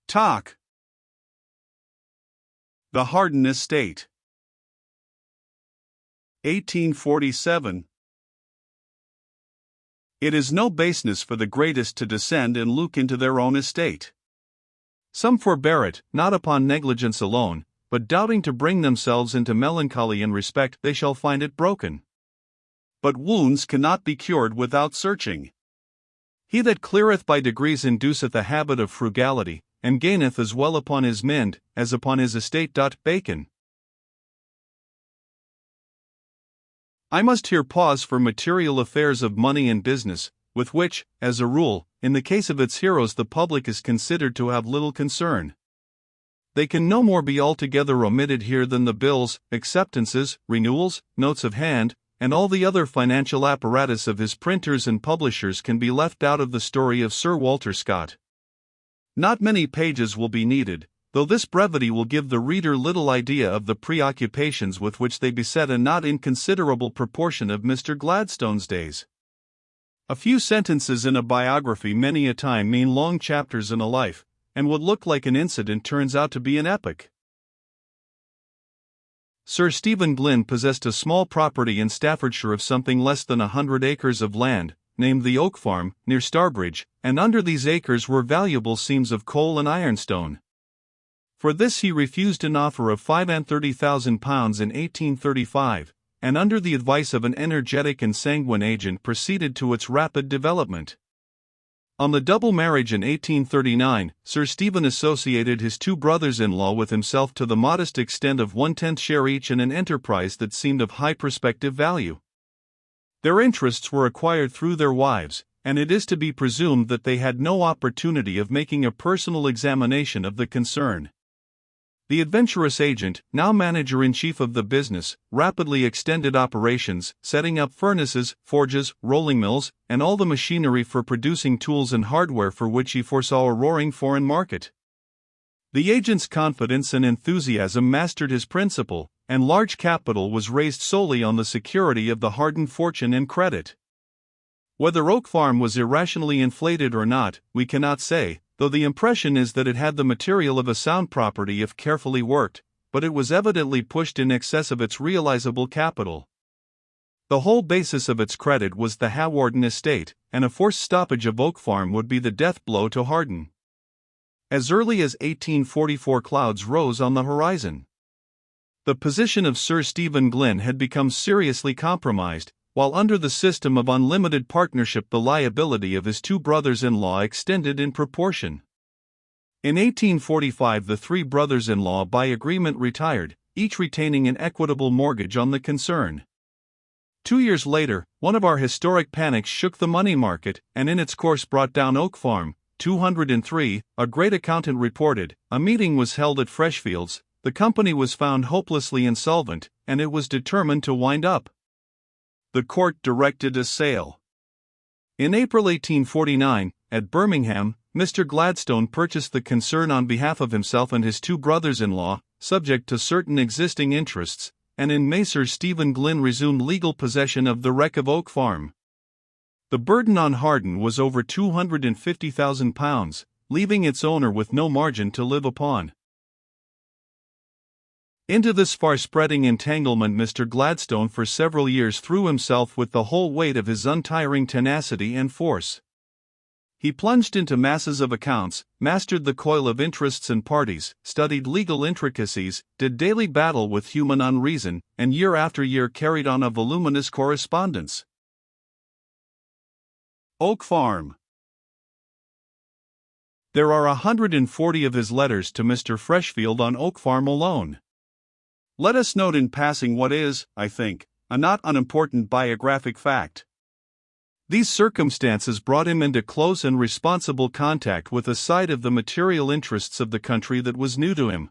Talk. The Harden Estate. 1847. It is no baseness for the greatest to descend and look into their own estate. Some forbear it, not upon negligence alone, but doubting to bring themselves into melancholy in respect they shall find it broken. But wounds cannot be cured without searching. He that cleareth by degrees induceth a habit of frugality, and gaineth as well upon his mend, as upon his estate. Bacon. I must here pause for material affairs of money and business, with which, as a rule, in the case of its heroes the public is considered to have little concern. They can no more be altogether omitted here than the bills, acceptances, renewals, notes of hand, and all the other financial apparatus of his printers and publishers can be left out of the story of Sir Walter Scott. Not many pages will be needed, though this brevity will give the reader little idea of the preoccupations with which they beset a not inconsiderable proportion of Mr. Gladstone's days. A few sentences in a biography many a time mean long chapters in a life, and what looked like an incident turns out to be an epic. Sir Stephen Glynn possessed a small property in Staffordshire of something less than 100 acres of land, named the Oak Farm, near Starbridge, and under these acres were valuable seams of coal and ironstone. For this he refused an offer of £35,000 in 1835, and under the advice of an energetic and sanguine agent proceeded to its rapid development. On the double marriage in 1839, Sir Stephen associated his two brothers-in-law with himself to the modest extent of 1/10 share each in an enterprise that seemed of high prospective value. Their interests were acquired through their wives, and it is to be presumed that they had no opportunity of making a personal examination of the concern. The adventurous agent, now manager-in-chief of the business, rapidly extended operations, setting up furnaces, forges, rolling mills, and all the machinery for producing tools and hardware for which he foresaw a roaring foreign market. The agent's confidence and enthusiasm mastered his principle, and large capital was raised solely on the security of the hardened fortune and credit. Whether Oak Farm was irrationally inflated or not, we cannot say, though the impression is that it had the material of a sound property if carefully worked, but it was evidently pushed in excess of its realizable capital. The whole basis of its credit was the Hawarden estate, and a forced stoppage of Oak Farm would be the death blow to Harden. As early as 1844 clouds rose on the horizon. The position of Sir Stephen Glynn had become seriously compromised, while under the system of unlimited partnership the liability of his two brothers-in-law extended in proportion. In 1845 the three brothers-in-law by agreement retired, each retaining an equitable mortgage on the concern. 2 years later, one of our historic panics shook the money market, and in its course brought down Oak Farm. 203, a great accountant reported, a meeting was held at Freshfields, the company was found hopelessly insolvent, and it was determined to wind up. The court directed a sale. In April 1849, at Birmingham, Mr. Gladstone purchased the concern on behalf of himself and his two brothers-in-law, subject to certain existing interests, and in May Sir Stephen Glynn resumed legal possession of the wreck of Oak Farm. The burden on Harden was over £250,000, leaving its owner with no margin to live upon. Into this far-spreading entanglement Mr. Gladstone for several years threw himself with the whole weight of his untiring tenacity and force. He plunged into masses of accounts, mastered the coil of interests and parties, studied legal intricacies, did daily battle with human unreason, and year after year carried on a voluminous correspondence. Oak Farm. There are 140 of his letters to Mr. Freshfield on Oak Farm alone. Let us note in passing what is, I think, a not unimportant biographic fact. These circumstances brought him into close and responsible contact with a side of the material interests of the country that was new to him.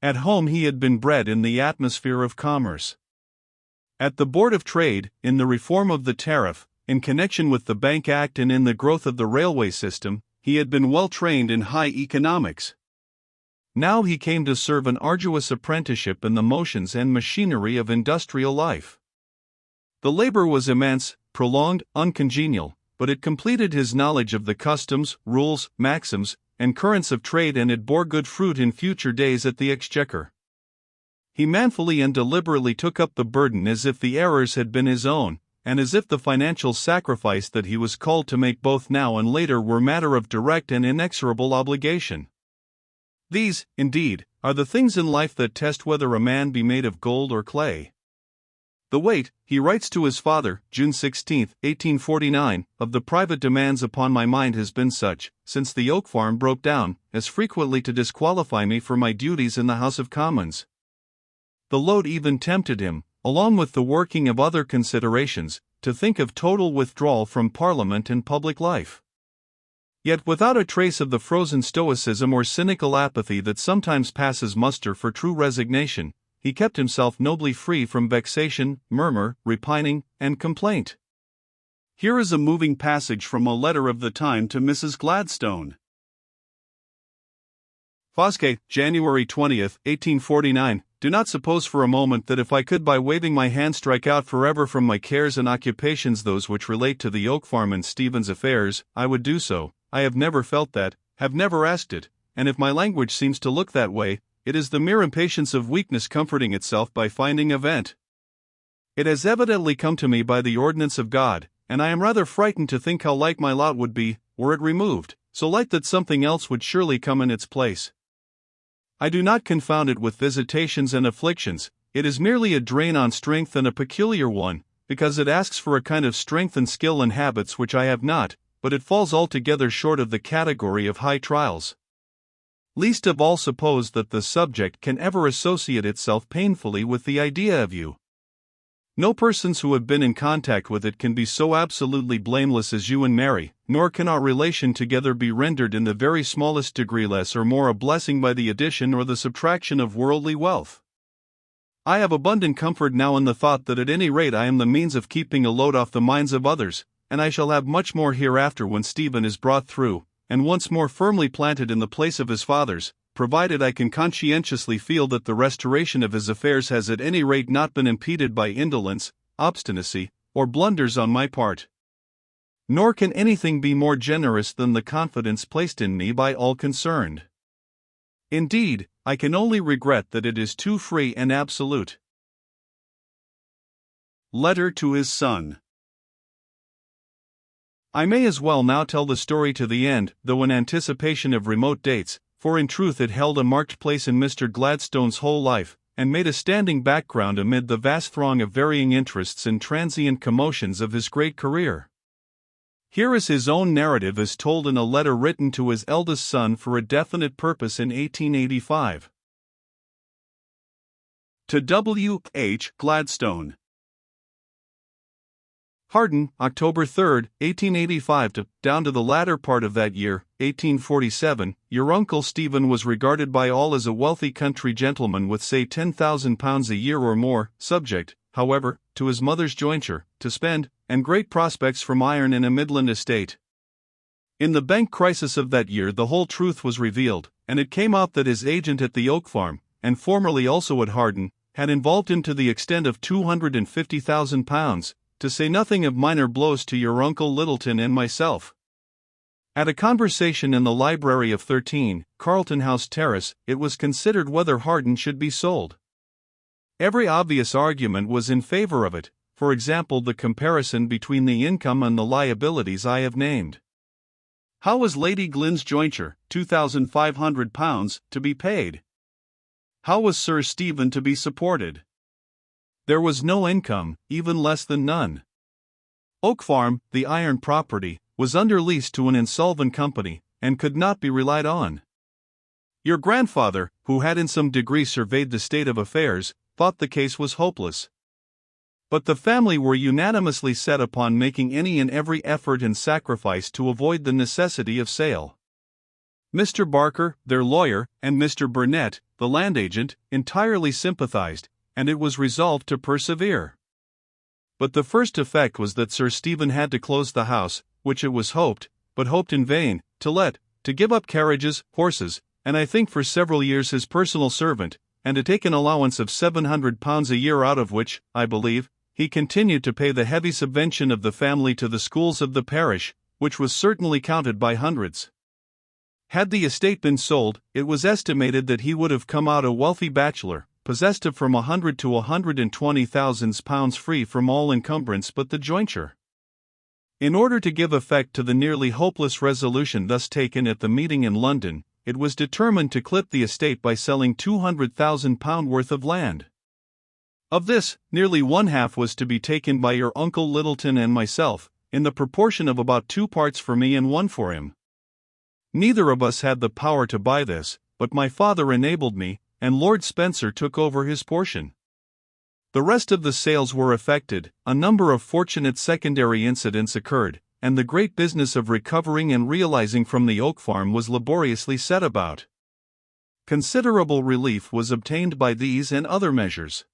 At home he had been bred in the atmosphere of commerce. At the Board of Trade, in the reform of the tariff, in connection with the Bank Act and in the growth of the railway system, he had been well trained in high economics. Now he came to serve an arduous apprenticeship in the motions and machinery of industrial life. The labor was immense, prolonged, uncongenial, but it completed his knowledge of the customs, rules, maxims, and currents of trade, and it bore good fruit in future days at the Exchequer. He manfully and deliberately took up the burden as if the errors had been his own, and as if the financial sacrifice that he was called to make both now and later were matter of direct and inexorable obligation. These, indeed, are the things in life that test whether a man be made of gold or clay. The weight, he writes to his father, June 16, 1849, of the private demands upon my mind has been such, since the oak farm broke down, as frequently to disqualify me for my duties in the House of Commons. The load even tempted him, along with the working of other considerations, to think of total withdrawal from Parliament and public life. Yet without a trace of the frozen stoicism or cynical apathy that sometimes passes muster for true resignation, he kept himself nobly free from vexation, murmur, repining, and complaint. Here is a moving passage from a letter of the time to Mrs. Gladstone. Foscate, January 20, 1849. Do not suppose for a moment that if I could by waving my hand strike out forever from my cares and occupations those which relate to the oak farm and Stephen's affairs, I would do so. I have never felt that, have never asked it, and if my language seems to look that way, it is the mere impatience of weakness comforting itself by finding a vent. It has evidently come to me by the ordinance of God, and I am rather frightened to think how like my lot would be, were it removed, so like that something else would surely come in its place. I do not confound it with visitations and afflictions, it is merely a drain on strength and a peculiar one, because it asks for a kind of strength and skill and habits which I have not, but it falls altogether short of the category of high trials. Least of all suppose that the subject can ever associate itself painfully with the idea of you. No persons who have been in contact with it can be so absolutely blameless as you and Mary, nor can our relation together be rendered in the very smallest degree less or more a blessing by the addition or the subtraction of worldly wealth. I have abundant comfort now in the thought that at any rate I am the means of keeping a load off the minds of others, and I shall have much more hereafter when Stephen is brought through, and once more firmly planted in the place of his fathers, provided I can conscientiously feel that the restoration of his affairs has at any rate not been impeded by indolence, obstinacy, or blunders on my part. Nor can anything be more generous than the confidence placed in me by all concerned. Indeed, I can only regret that it is too free and absolute. Letter to his son. I may as well now tell the story to the end, though in anticipation of remote dates, for in truth it held a marked place in Mr. Gladstone's whole life, and made a standing background amid the vast throng of varying interests and transient commotions of his great career. Here is his own narrative as told in a letter written to his eldest son for a definite purpose in 1885. To W. H. Gladstone. Hawarden, October 3, 1885 down to the latter part of that year, 1847, your Uncle Stephen was regarded by all as a wealthy country gentleman with say £10,000 a year or more, subject, however, to his mother's jointure, to spend, and great prospects from iron in a Midland estate. In the bank crisis of that year the whole truth was revealed, and it came out that his agent at the oak farm, and formerly also at Hawarden, had involved him to the extent of £250,000, to say nothing of minor blows to your Uncle Littleton and myself. At a conversation in the library of 13, Carlton House Terrace, it was considered whether Hawarden should be sold. Every obvious argument was in favor of it, for example the comparison between the income and the liabilities I have named. How was Lady Glyn's jointure, £2,500, to be paid? How was Sir Stephen to be supported? There was no income, even less than none. Oak Farm, the iron property, was under lease to an insolvent company, and could not be relied on. Your grandfather, who had in some degree surveyed the state of affairs, thought the case was hopeless. But the family were unanimously set upon making any and every effort and sacrifice to avoid the necessity of sale. Mr. Barker, their lawyer, and Mr. Burnett, the land agent, entirely sympathized, and it was resolved to persevere. But the first effect was that Sir Stephen had to close the house, which it was hoped, but hoped in vain, to let, to give up carriages, horses, and I think for several years his personal servant, and to take an allowance of £700 a year out of which, I believe, he continued to pay the heavy subvention of the family to the schools of the parish, which was certainly counted by hundreds. Had the estate been sold, it was estimated that he would have come out a wealthy bachelor, possessed of from £100,000 to £120,000 free from all encumbrance but the jointure. In order to give effect to the nearly hopeless resolution thus taken at the meeting in London, it was determined to clip the estate by selling £200,000 worth of land. Of this, nearly one half was to be taken by your Uncle Littleton and myself, in the proportion of about 2 parts for me and 1 for him. Neither of us had the power to buy this, but my father enabled me, and Lord Spencer took over his portion. The rest of the sales were effected, a number of fortunate secondary incidents occurred, and the great business of recovering and realizing from the oak farm was laboriously set about. Considerable relief was obtained by these and other measures.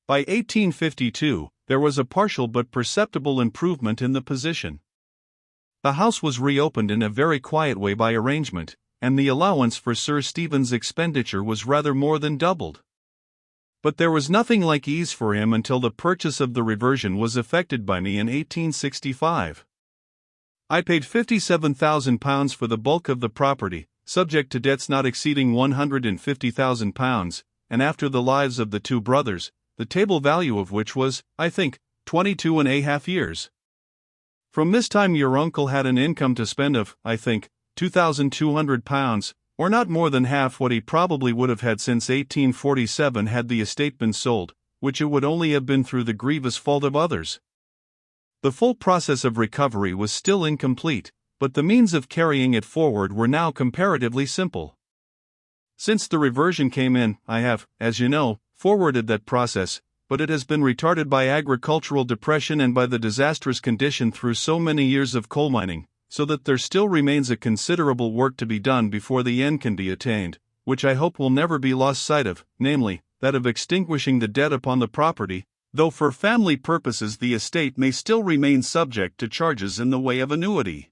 By 1852, there was a partial but perceptible improvement in the position. The house was reopened in a very quiet way by arrangement, and the allowance for Sir Stephen's expenditure was rather more than doubled. But there was nothing like ease for him until the purchase of the reversion was effected by me in 1865. I paid £57,000 for the bulk of the property, subject to debts not exceeding £150,000, and after the lives of the 2 brothers, the table value of which was, I think, 22½ years. From this time your uncle had an income to spend of, I think, £2,200, or not more than half what he probably would have had since 1847 had the estate been sold, which it would only have been through the grievous fault of others. The full process of recovery was still incomplete, but the means of carrying it forward were now comparatively simple. Since the reversion came in, I have, as you know, forwarded that process, but it has been retarded by agricultural depression and by the disastrous condition through so many years of coal mining, so that there still remains a considerable work to be done before the end can be attained, which I hope will never be lost sight of, namely, that of extinguishing the debt upon the property, though for family purposes the estate may still remain subject to charges in the way of annuity.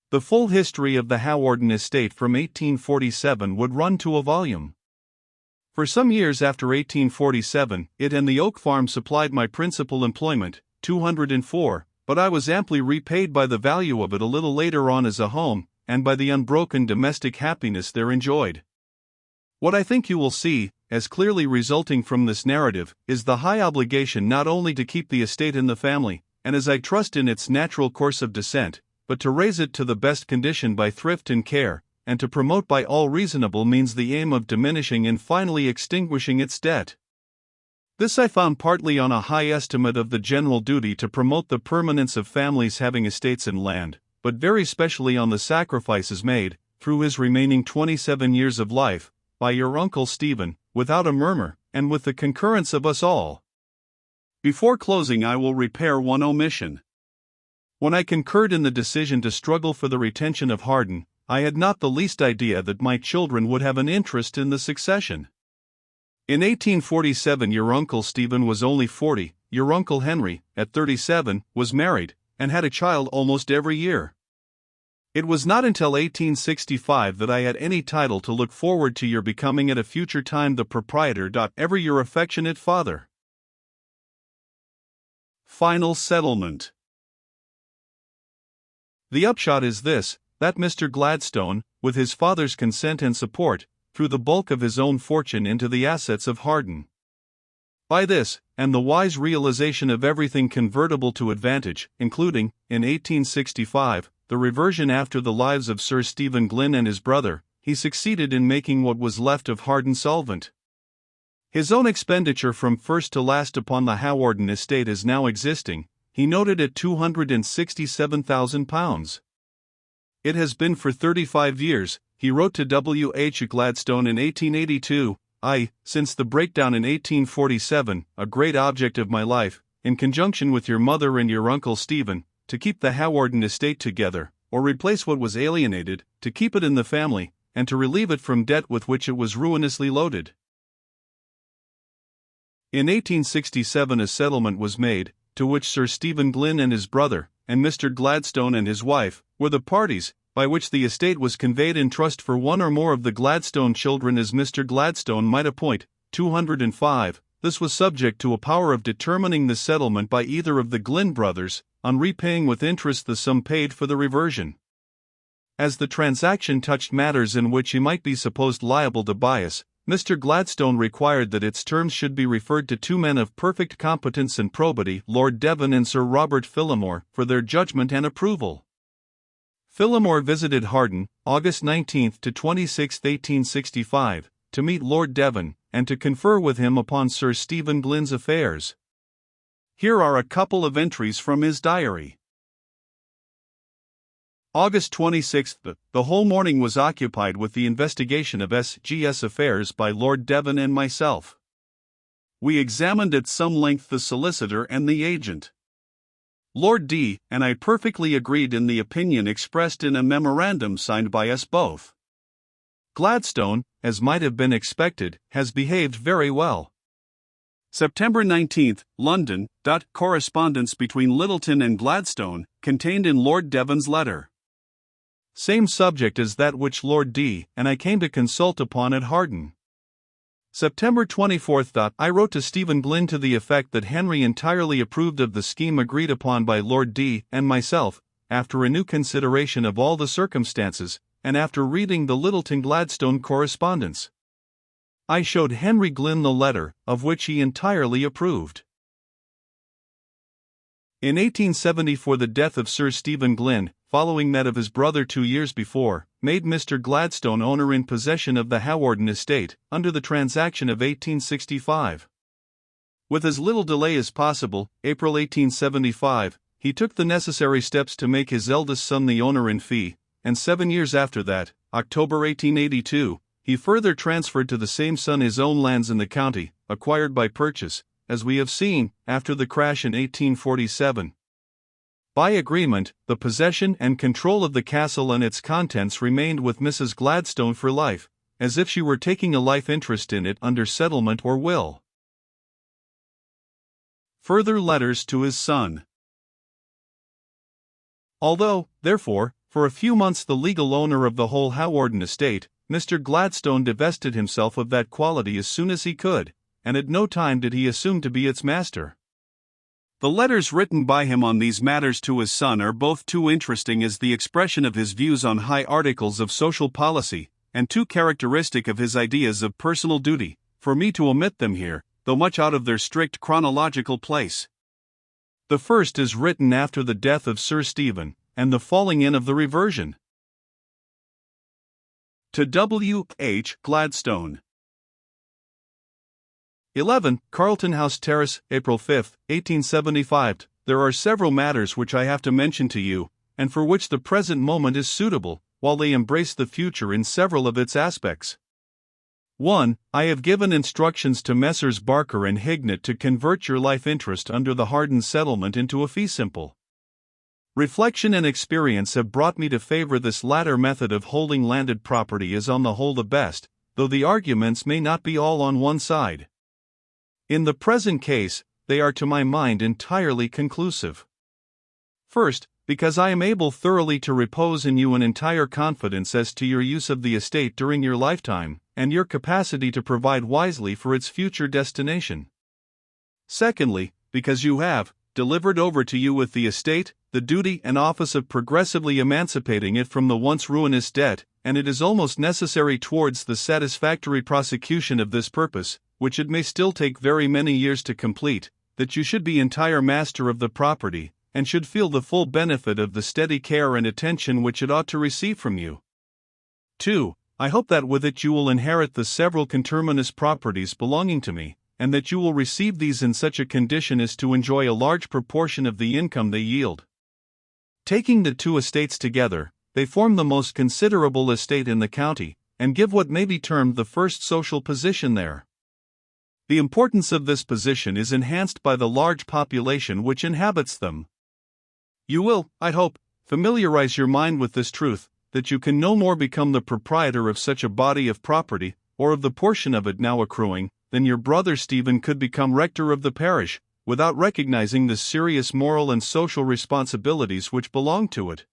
The full history of the Hawarden estate from 1847 would run to a volume. For some years after 1847, it and the oak farm supplied my principal employment, 204, but I was amply repaid by the value of it a little later on as a home, and by the unbroken domestic happiness there enjoyed. What I think you will see, as clearly resulting from this narrative, is the high obligation not only to keep the estate in the family, and as I trust in its natural course of descent, but to raise it to the best condition by thrift and care, and to promote by all reasonable means the aim of diminishing and finally extinguishing its debt. This I found partly on a high estimate of the general duty to promote the permanence of families having estates and land, but very specially on the sacrifices made, through his remaining 27 years of life, by your Uncle Stephen, without a murmur, and with the concurrence of us all. Before closing I will repair one omission. When I concurred in the decision to struggle for the retention of Hawarden, I had not the least idea that my children would have an interest in the succession. In 1847 your Uncle Stephen was only 40, your Uncle Henry, at 37, was married, and had a child almost every year. It was not until 1865 that I had any title to look forward to your becoming at a future time the proprietor. Ever your affectionate father. Final settlement. The upshot is this, that Mr. Gladstone, with his father's consent and support, threw the bulk of his own fortune into the assets of Hawarden. By this, and the wise realization of everything convertible to advantage, including, in 1865, the reversion after the lives of Sir Stephen Glynn and his brother, he succeeded in making what was left of Hawarden solvent. His own expenditure from first to last upon the Hawarden estate is now existing, he noted at £267,000. It has been for 35 years, he wrote to W. H. Gladstone in 1882, since the breakdown in 1847, a great object of my life, in conjunction with your mother and your Uncle Stephen, to keep the Hawarden estate together, or replace what was alienated, to keep it in the family, and to relieve it from debt with which it was ruinously loaded. In 1867 a settlement was made, to which Sir Stephen Glynn and his brother, and Mr. Gladstone and his wife, were the parties, by which the estate was conveyed in trust for one or more of the Gladstone children as Mr. Gladstone might appoint, 205. This was subject to a power of determining the settlement by either of the Glynn brothers, on repaying with interest the sum paid for the reversion. As the transaction touched matters in which he might be supposed liable to bias, Mr. Gladstone required that its terms should be referred to two men of perfect competence and probity, Lord Devon and Sir Robert Phillimore, for their judgment and approval. Phillimore visited Hawarden, August 19 to 26, 1865, to meet Lord Devon, and to confer with him upon Sir Stephen Glynn's affairs. Here are a couple of entries from his diary. August 26. The whole morning was occupied with the investigation of S.G.S. affairs by Lord Devon and myself. We examined at some length the solicitor and the agent. Lord D. and I perfectly agreed in the opinion expressed in a memorandum signed by us both. Gladstone, as might have been expected, has behaved very well. September 19, London. Correspondence between Littleton and Gladstone, contained in Lord Devon's letter. Same subject as that which Lord D. and I came to consult upon at Hawarden. September 24. I wrote to Stephen Glynn to the effect that Henry entirely approved of the scheme agreed upon by Lord D. and myself, after a new consideration of all the circumstances, and after reading the Littleton-Gladstone correspondence. I showed Henry Glynn the letter, of which he entirely approved. In 1874 the death of Sir Stephen Glynn, following that of his brother 2 years before, made Mr. Gladstone owner in possession of the Hawarden estate, under the transaction of 1865. With as little delay as possible, April 1875, he took the necessary steps to make his eldest son the owner in fee, and 7 years after that, October 1882, he further transferred to the same son his own lands in the county, acquired by purchase, as we have seen, after the crash in 1847. By agreement, the possession and control of the castle and its contents remained with Mrs. Gladstone for life, as if she were taking a life interest in it under settlement or will. Further letters to his son. Although, therefore, for a few months the legal owner of the whole Hawarden estate, Mr. Gladstone divested himself of that quality as soon as he could, and at no time did he assume to be its master. The letters written by him on these matters to his son are both too interesting as the expression of his views on high articles of social policy, and too characteristic of his ideas of personal duty, for me to omit them here, though much out of their strict chronological place. The first is written after the death of Sir Stephen, and the falling in of the reversion. To W. H. Gladstone. 11, Carlton House Terrace, April 5, 1875. There are several matters which I have to mention to you, and for which the present moment is suitable, while they embrace the future in several of its aspects. 1. I have given instructions to Messrs. Barker and Hignett to convert your life interest under the Hawarden settlement into a fee simple. Reflection and experience have brought me to favor this latter method of holding landed property as on the whole the best, though the arguments may not be all on one side. In the present case, they are to my mind entirely conclusive. First, because I am able thoroughly to repose in you an entire confidence as to your use of the estate during your lifetime, and your capacity to provide wisely for its future destination. Secondly, because you have, delivered over to you with the estate, the duty and office of progressively emancipating it from the once ruinous debt, and it is almost necessary towards the satisfactory prosecution of this purpose, which it may still take very many years to complete, that you should be entire master of the property, and should feel the full benefit of the steady care and attention which it ought to receive from you. 2. I hope that with it you will inherit the several conterminous properties belonging to me, and that you will receive these in such a condition as to enjoy a large proportion of the income they yield. Taking the two estates together, they form the most considerable estate in the county, and give what may be termed the first social position there. The importance of this position is enhanced by the large population which inhabits them. You will, I hope, familiarize your mind with this truth, that you can no more become the proprietor of such a body of property, or of the portion of it now accruing, than your brother Stephen could become rector of the parish, without recognizing the serious moral and social responsibilities which belong to it.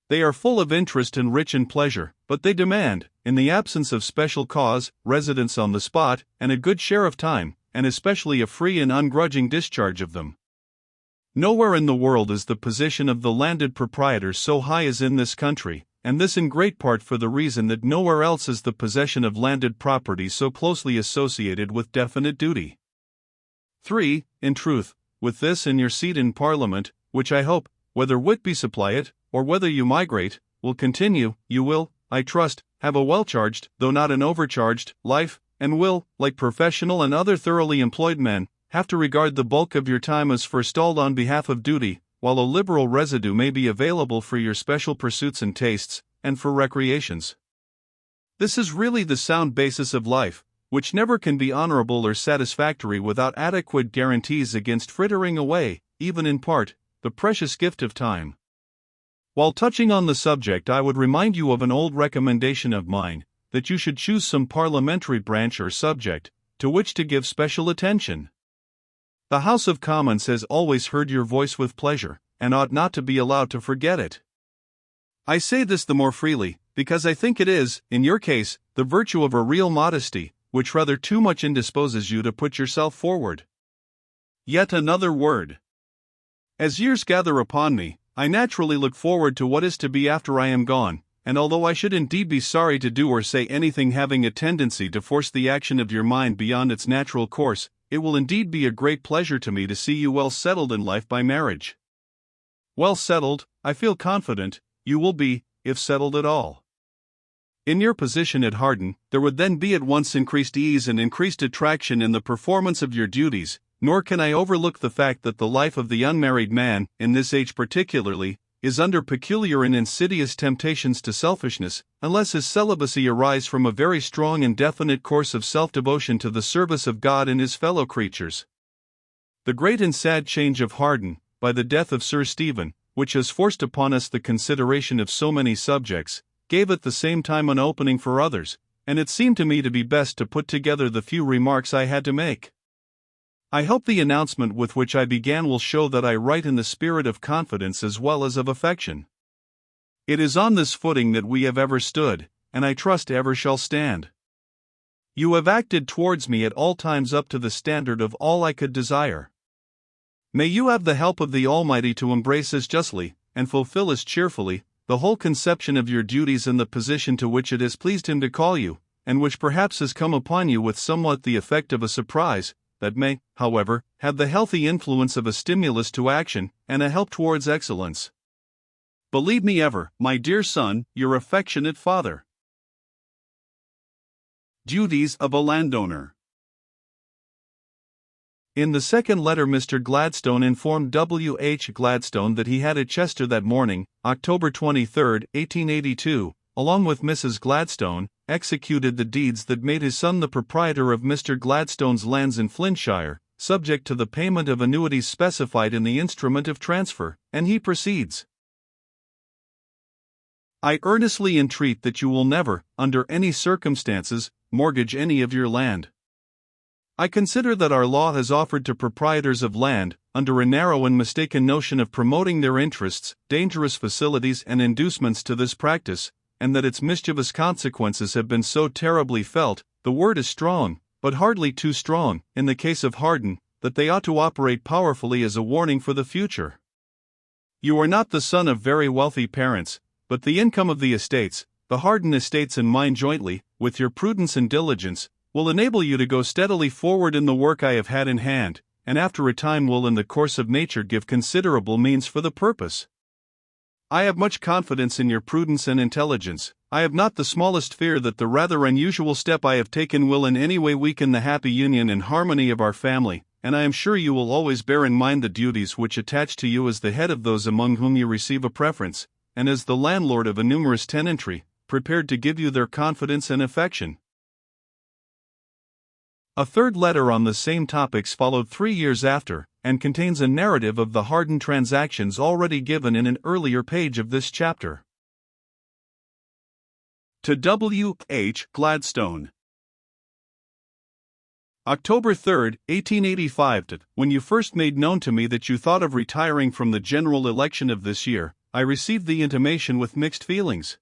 They are full of interest and rich in pleasure, but they demand, in the absence of special cause, residence on the spot, and a good share of time, and especially a free and ungrudging discharge of them. Nowhere in the world is the position of the landed proprietor so high as in this country, and this in great part for the reason that nowhere else is the possession of landed property so closely associated with definite duty. 3. In truth, with this and your seat in Parliament, which I hope, whether Whitby supply it, or whether you migrate, will continue, you will, I trust, have a well-charged, though not an overcharged, life, and will, like professional and other thoroughly employed men, have to regard the bulk of your time as forestalled on behalf of duty, while a liberal residue may be available for your special pursuits and tastes, and for recreations. This is really the sound basis of life, which never can be honorable or satisfactory without adequate guarantees against frittering away, even in part, the precious gift of time. While touching on the subject, I would remind you of an old recommendation of mine, that you should choose some parliamentary branch or subject, to which to give special attention. The House of Commons has always heard your voice with pleasure, and ought not to be allowed to forget it. I say this the more freely, because I think it is, in your case, the virtue of a real modesty, which rather too much indisposes you to put yourself forward. Yet another word. As years gather upon me, I naturally look forward to what is to be after I am gone, and although I should indeed be sorry to do or say anything having a tendency to force the action of your mind beyond its natural course, it will indeed be a great pleasure to me to see you well settled in life by marriage. Well settled, I feel confident, you will be, if settled at all. In your position at Hawarden, there would then be at once increased ease and increased attraction in the performance of your duties, nor can I overlook the fact that the life of the unmarried man, in this age particularly, is under peculiar and insidious temptations to selfishness, unless his celibacy arise from a very strong and definite course of self-devotion to the service of God and his fellow creatures. The great and sad change of Hawarden, by the death of Sir Stephen, which has forced upon us the consideration of so many subjects, gave at the same time an opening for others, and it seemed to me to be best to put together the few remarks I had to make. I hope the announcement with which I began will show that I write in the spirit of confidence as well as of affection. It is on this footing that we have ever stood, and I trust ever shall stand. You have acted towards me at all times up to the standard of all I could desire. May you have the help of the Almighty to embrace as justly, and fulfill as cheerfully, the whole conception of your duties and the position to which it has pleased him to call you, and which perhaps has come upon you with somewhat the effect of a surprise, that may, however, have the healthy influence of a stimulus to action, and a help towards excellence. Believe me ever, my dear son, your affectionate father. Duties of a landowner. In the second letter, Mr. Gladstone informed W. H. Gladstone that he had at Chester that morning, October 23, 1882, along with Mrs. Gladstone, executed the deeds that made his son the proprietor of Mr. Gladstone's lands in Flintshire, subject to the payment of annuities specified in the instrument of transfer, and he proceeds. I earnestly entreat that you will never, under any circumstances, mortgage any of your land. I consider that our law has offered to proprietors of land, under a narrow and mistaken notion of promoting their interests, dangerous facilities and inducements to this practice, and that its mischievous consequences have been so terribly felt, the word is strong, but hardly too strong, in the case of Hawarden, that they ought to operate powerfully as a warning for the future. You are not the son of very wealthy parents, but the income of the estates, the Hawarden estates and mine jointly, with your prudence and diligence, will enable you to go steadily forward in the work I have had in hand, and after a time will in the course of nature give considerable means for the purpose. I have much confidence in your prudence and intelligence. I have not the smallest fear that the rather unusual step I have taken will in any way weaken the happy union and harmony of our family, and I am sure you will always bear in mind the duties which attach to you as the head of those among whom you receive a preference, and as the landlord of a numerous tenantry, prepared to give you their confidence and affection. A third letter on the same topics followed 3 years after, and contains a narrative of the Hawarden transactions already given in an earlier page of this chapter. To W. H. Gladstone. October 3, 1885. When you first made known to me that you thought of retiring from the general election of this year, I received the intimation with mixed feelings.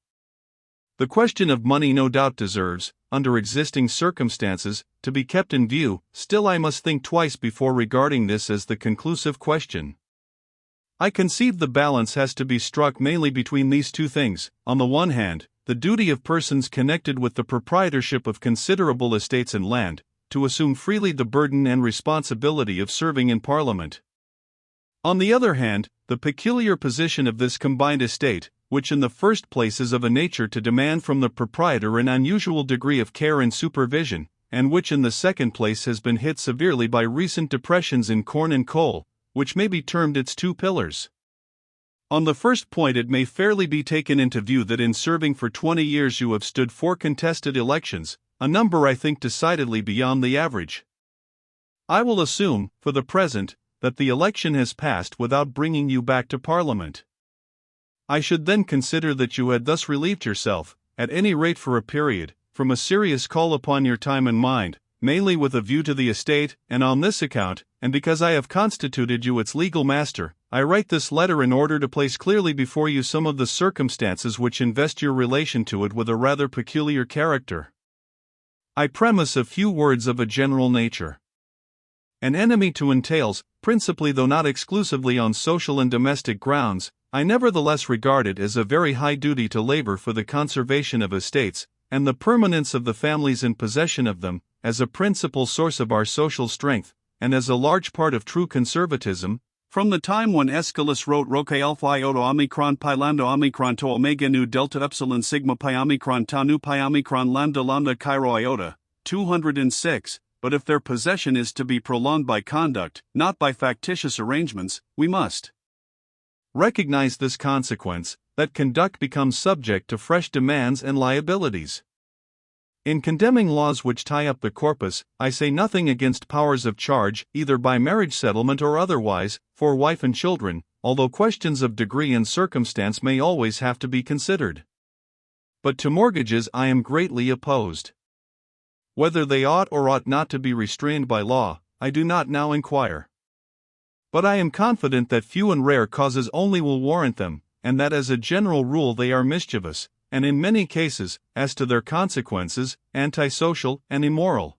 The question of money no doubt deserves, under existing circumstances, to be kept in view, still I must think twice before regarding this as the conclusive question. I conceive the balance has to be struck mainly between these two things: on the one hand, the duty of persons connected with the proprietorship of considerable estates and land, to assume freely the burden and responsibility of serving in Parliament. On the other hand, the peculiar position of this combined estate, which in the first place is of a nature to demand from the proprietor an unusual degree of care and supervision, and which in the second place has been hit severely by recent depressions in corn and coal, which may be termed its two pillars. On the first point, it may fairly be taken into view that in serving for 20 years you have stood 4 contested elections, a number I think decidedly beyond the average. I will assume, for the present, that the election has passed without bringing you back to Parliament. I should then consider that you had thus relieved yourself, at any rate for a period, from a serious call upon your time and mind, mainly with a view to the estate, and on this account, and because I have constituted you its legal master, I write this letter in order to place clearly before you some of the circumstances which invest your relation to it with a rather peculiar character. I premise a few words of a general nature. An enemy to entails, principally though not exclusively on social and domestic grounds, I nevertheless regard it as a very high duty to labor for the conservation of estates, and the permanence of the families in possession of them, as a principal source of our social strength, and as a large part of true conservatism. From the time when Aeschylus wrote Rhoce alpha iota omicron pi lambda omicron to omega nu delta epsilon sigma pi omicron tau nu pi omicron lambda cairo iota, 206, but if their possession is to be prolonged by conduct, not by factitious arrangements, we must recognize this consequence, that conduct becomes subject to fresh demands and liabilities. In condemning laws which tie up the corpus, I say nothing against powers of charge, either by marriage settlement or otherwise, for wife and children, although questions of degree and circumstance may always have to be considered. But to mortgages I am greatly opposed. Whether they ought or ought not to be restrained by law, I do not now inquire. But I am confident that few and rare causes only will warrant them, and that as a general rule they are mischievous, and in many cases, as to their consequences, antisocial and immoral.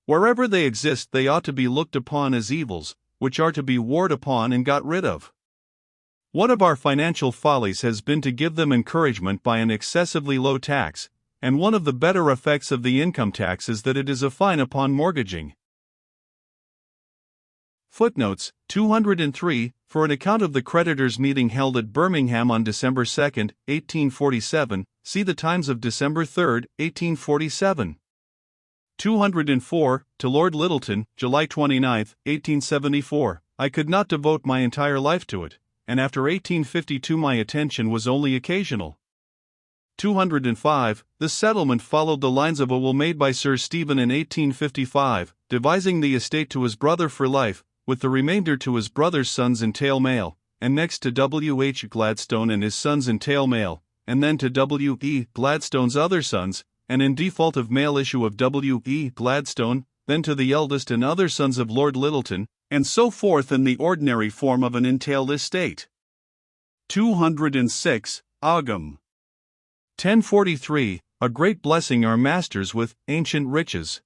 Wherever they exist they ought to be looked upon as evils, which are to be warred upon and got rid of. One of our financial follies has been to give them encouragement by an excessively low tax, and one of the better effects of the income tax is that it is a fine upon mortgaging. Footnotes 203, for an account of the creditors' meeting held at Birmingham on December 2, 1847, see the Times of December 3, 1847. 204, to Lord Lyttelton, July 29, 1874. I could not devote my entire life to it, and after 1852 my attention was only occasional. 205, the settlement followed the lines of a will made by Sir Stephen in 1855, devising the estate to his brother for life, with the remainder to his brother's sons in tail male, and next to W. H. Gladstone and his sons in tail male, and then to W. E. Gladstone's other sons, and in default of male issue of W. E. Gladstone, then to the eldest and other sons of Lord Lyttelton, and so forth in the ordinary form of an entailed estate. 206, Agam. 1043, a great blessing our masters with ancient riches.